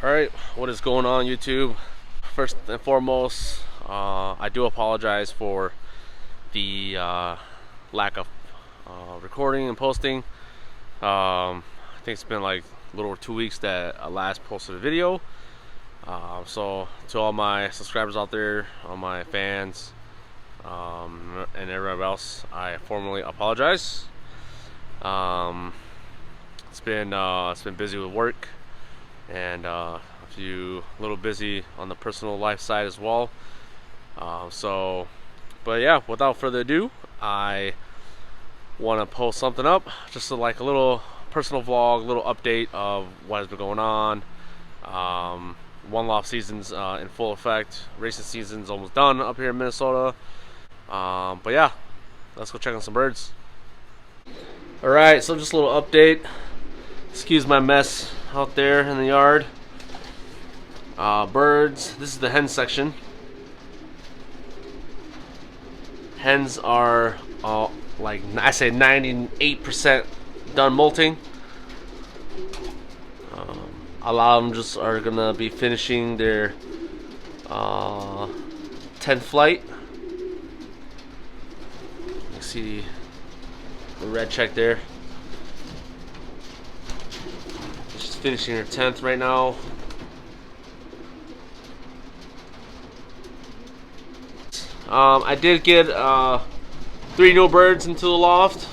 Alright, what is going on YouTube? First and foremost, I do apologize for the lack of recording and posting. I think it's been like a little over 2 weeks that I last posted a video. So to all my subscribers out there, all my fans, and everyone else, I formally apologize. It's been busy with work and a little busy on the personal life side as well. But yeah, without further ado, I want to post something up, just like a little personal vlog, a little update of what has been going on. One loft season's in full effect. Racing season's almost done up here in Minnesota. But yeah, let's go check on some birds. Alright, so just a little update. Excuse my mess out there in the yard. Birds, this is the hen section. Hens are like I say 98% done molting. A lot of them just are gonna be finishing their 10th flight. You see the red check there. She's finishing her 10th right now. I did get 3 new birds into the loft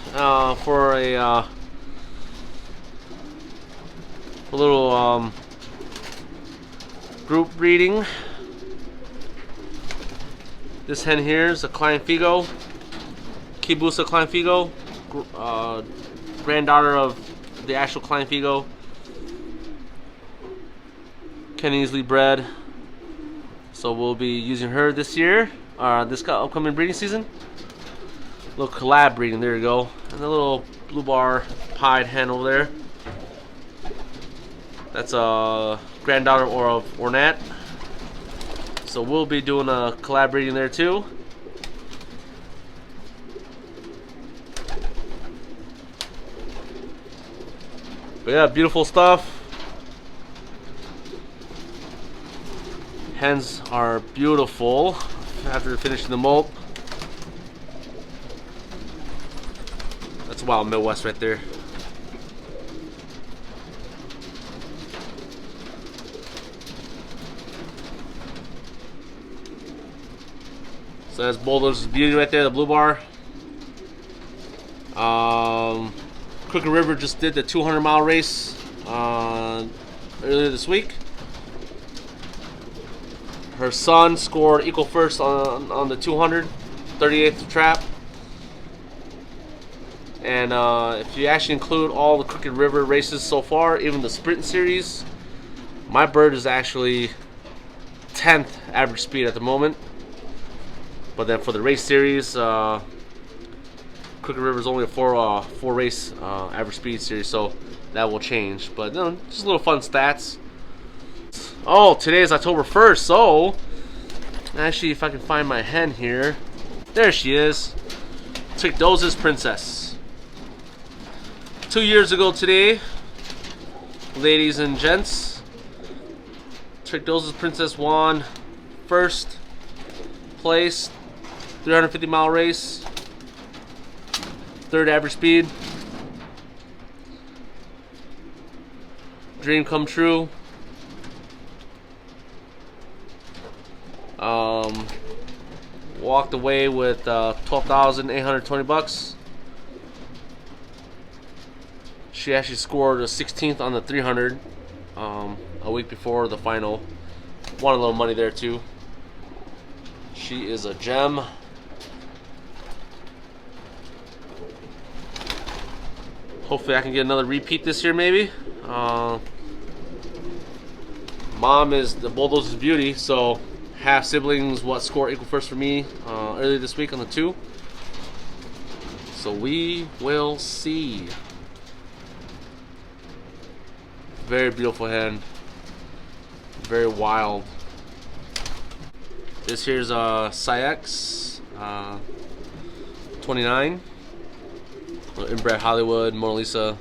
for a little group breeding. This hen here is a Klein Figo, Kibusa Klein Figo, granddaughter of the actual Klein Figo. Can easily bred, so we'll be using her this year, this upcoming breeding season. Little collab breeding, there you go. And the little blue bar pied hen over there. That's a granddaughter of Ornat. So we'll be doing a collab breeding there too. But yeah, beautiful stuff. Hens are beautiful after finishing the molt. That's wild Midwest right there. So that's Boulder's Beauty right there, the blue bar. Crooked River just did the 200-mile race earlier this week. Her son scored equal first on the 200, 38th trap. And if you actually include all the Crooked River races so far, even the sprint series, my bird is actually 10th average speed at the moment. But then for the race series, Crooked River is only a four race average speed series, so that will change. But just little fun stats. Oh, today is October 1st, so actually, if I can find my hen here, there she is, Trickdoza's Princess. 2 years ago today, ladies and gents, Trickdoza's Princess won first place, 350-mile race, 3rd average speed. Dream come true. Walked away with $12,820. She actually scored a 16th on the 300 a week before the final. Won a little money there too. She is a gem. Hopefully I can get another repeat this year maybe. Mom is the Bulldozer's Beauty, so half siblings scored equal first for me earlier this week on the 2. So we will see. Very beautiful hen. Very wild. This here's Cyx 29. Inbred Hollywood, Mona Lisa.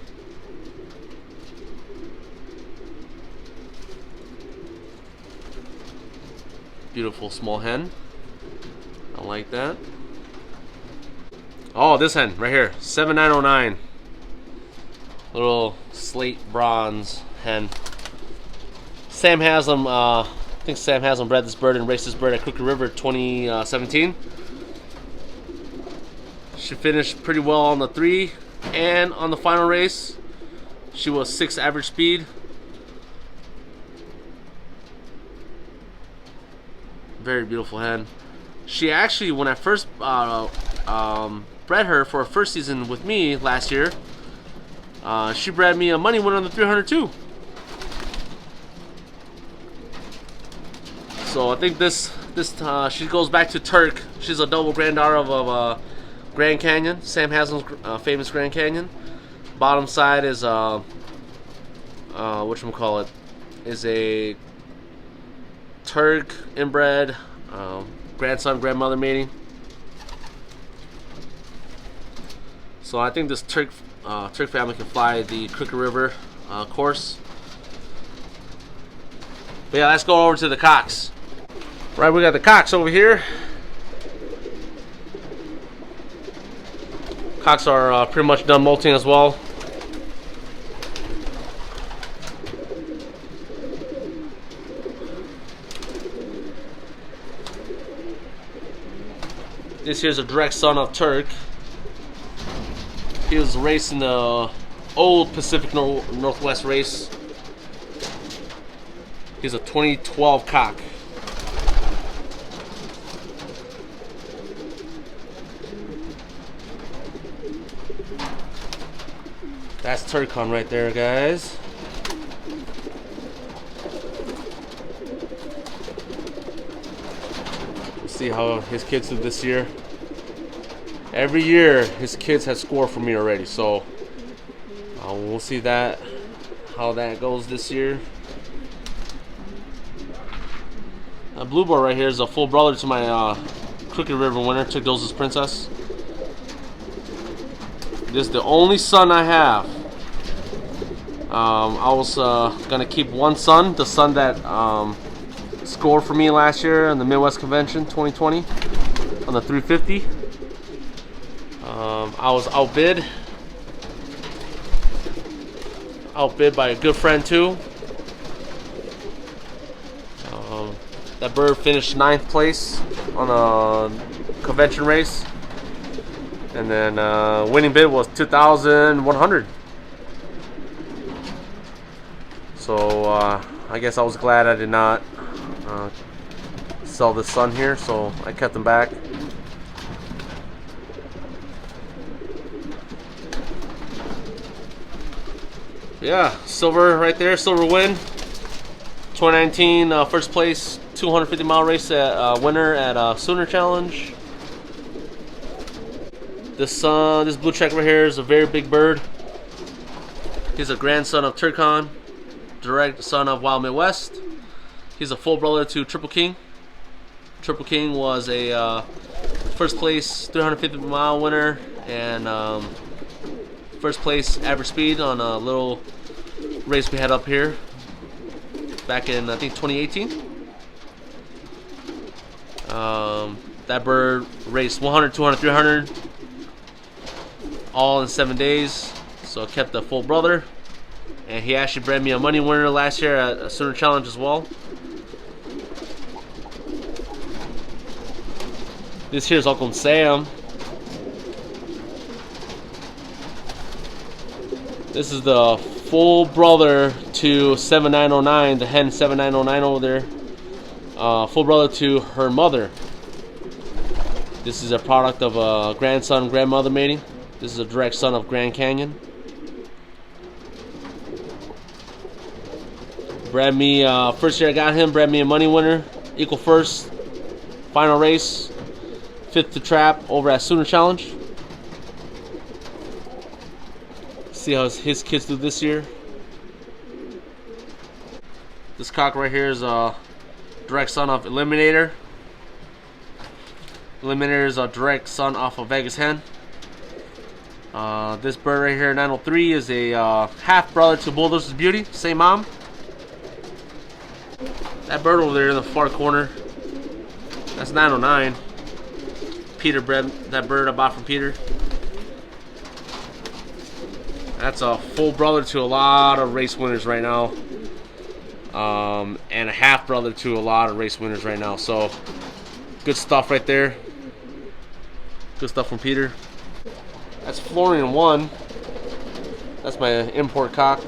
Beautiful small hen. I like that. Oh, this hen right here, 7909. Little slate bronze hen. Sam Haslam, I think Sam Haslam bred this bird and raced this bird at Crooked River 2017. She finished pretty well on the 3, and on the final race, she was 6 average speed. Very beautiful hen. She actually, when I first bred her for her first season with me last year, she bred me a money winner on the 300 too. So I think this she goes back to Turk. She's a double granddaughter of Grand Canyon, Sam Haslam's famous Grand Canyon. Bottom side is whatchamacallit, is a Turk inbred grandson grandmother mating. So I think this Turk family can fly the Crooked River course. But yeah, let's go over to the cocks. Right, we got the cocks over here. Cocks are pretty much done molting as well. This here's a direct son of Turk. He was racing the old Pacific Northwest race. He's a 2012 cock. That's Turcon right there, guys. We'll see how his kids do this year. Every year, his kids have scored for me already, so we'll see how that goes this year. Blue Boy right here is a full brother to my Crooked River winner, Chick Doses Princess. This is the only son I have. I was gonna keep one son, the son that scored for me last year in the Midwest Convention 2020 on the 350. I was outbid by a good friend too. That bird finished 9th place on a convention race, and then winning bid was 2,100. So I guess I was glad I did not sell this son here, so I kept him back. Yeah, silver right there, silver win. 2019 first place 250-mile race at winner at Sooner Challenge. This blue check right here is a very big bird. He's a grandson of Turcon, direct son of Wild Midwest. He's a full brother to Triple King. Triple King was a first place 350-mile winner and first place average speed on a little race we had up here back in, I think, 2018. That bird raced 100, 200, 300 all in 7 days, so I kept the full brother, and he actually bred me a money winner last year at a Sooner Challenge as well. This here's Uncle Sam. This is the full brother to 7909, the hen 7909 over there. Full brother to her mother. This is a product of a grandson grandmother mating. This is a direct son of Grand Canyon. Bred me, first year I got him, bred me a money winner, equal first, final race, 5th to trap over at Sooner Challenge. See how his kids do this year. This cock right here is a direct son of Eliminator. Eliminator is a direct son off of Vegas Hen. This bird right here, 903, is a half brother to Bulldozer's Beauty, same mom. That bird over there in the far corner That's 909. Peter bred that bird I bought from Peter. That's a full brother to a lot of race winners right now. And a half brother to a lot of race winners right now. So good stuff right there. Good stuff from Peter. That's Florian 1. That's my import cock.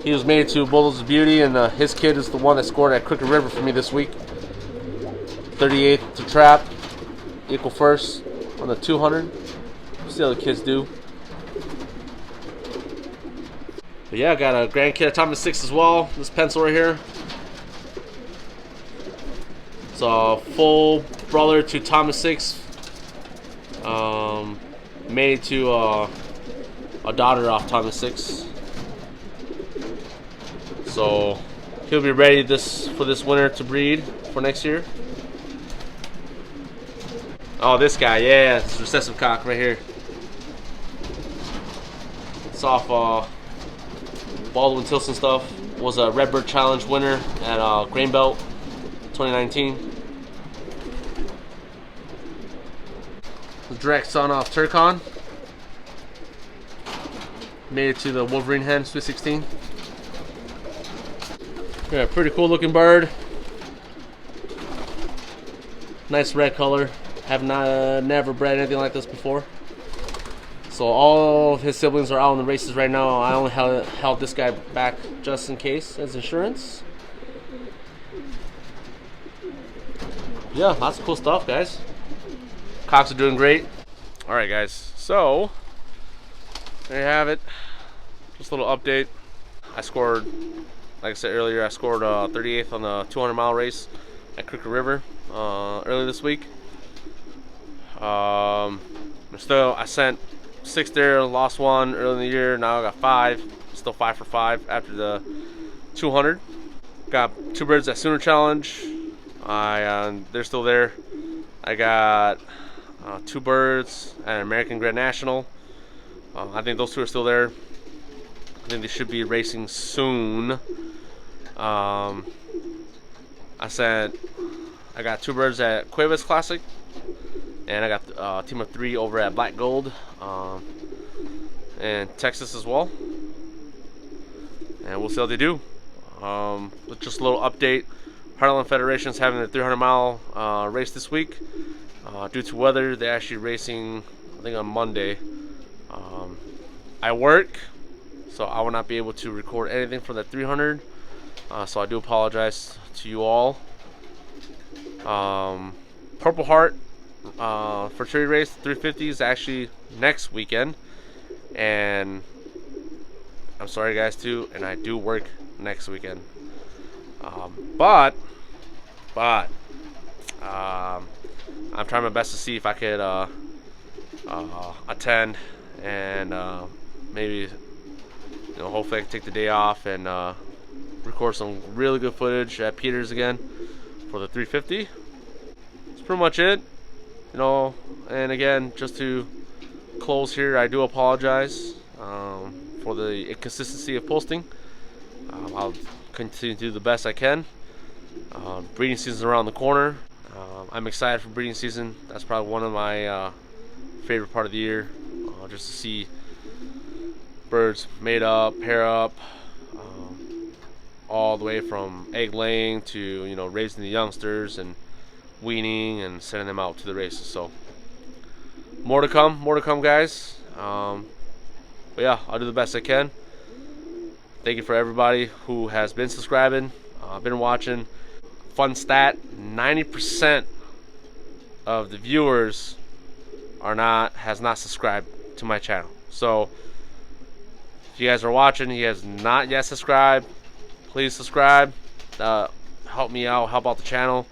He was made to Bulldogs of Beauty, and his kid is the one that scored at Crooked River for me this week. 38th to trap, equal first on the 200. See how the kids do. But yeah, I got a grandkid Thomas 6 as well. This pencil right here. It's a full brother to Thomas 6. Made to a daughter off Thomas 6. So he'll be ready for this winter to breed for next year. Oh, this guy, yeah, it's recessive cock right here. It's off Baldwin Tilson stuff. Was a Redbird Challenge winner at Grain Belt 2019. The direct son off Turcon. Made it to the Wolverine Hen Sweet 16. Yeah, pretty cool looking bird. Nice red color. Have never bred anything like this before. So all of his siblings are out in the races right now. I only held this guy back just in case as insurance. Yeah, lots of cool stuff, guys. Cocks are doing great. Alright guys, so there you have it. Just a little update. I scored, like I said earlier, I scored 38th on the 200-mile race at Crooked River earlier this week. Still, I sent 6 there, lost 1 early in the year. Now I got 5, still 5 for 5 after the 200. Got 2 birds at Sooner Challenge. They're still there. I got 2 birds at American Grand National. I think those 2 are still there. I think they should be racing soon. I got 2 birds at Cuevas Classic, and I got a team of 3 over at Black Gold in Texas as well. And we'll see how they do. Just a little update. Heartland Federation is having a 300-mile race this week. Due to weather, they're actually racing, I think, on Monday. I work, so I will not be able to record anything for that 300. So I do apologize to you all. Purple Heart for charity race 350 is actually next weekend, and I'm sorry guys too, and I do work next weekend. But I'm trying my best to see if I could attend and maybe, hopefully I can take the day off and record some really good footage at Peter's again for the 350. That's pretty much it. And again, just to close here, I do apologize for the inconsistency of posting. I'll continue to do the best I can. Breeding season's around the corner. I'm excited for breeding season. That's probably one of my favorite part of the year, just to see birds mate up, pair up, all the way from egg laying to raising the youngsters and weaning and sending them out to the races. So more to come guys. But yeah, I'll do the best I can. Thank you for everybody who has been subscribing, been watching. Fun stat, 90% of the viewers has not subscribed to my channel. So if you guys are watching, you guys not yet subscribed, please subscribe. Help me out, help out the channel.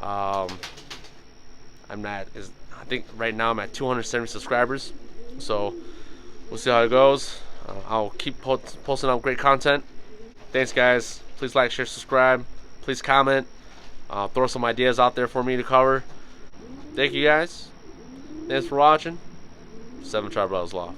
I think right now I'm at 270 subscribers, so we'll see how it goes. I'll keep posting out great content. Thanks guys. Please like, share, subscribe. Please comment. Throw some ideas out there for me to cover. Thank you guys. Thanks for watching. 7 Cha Brothers Loft.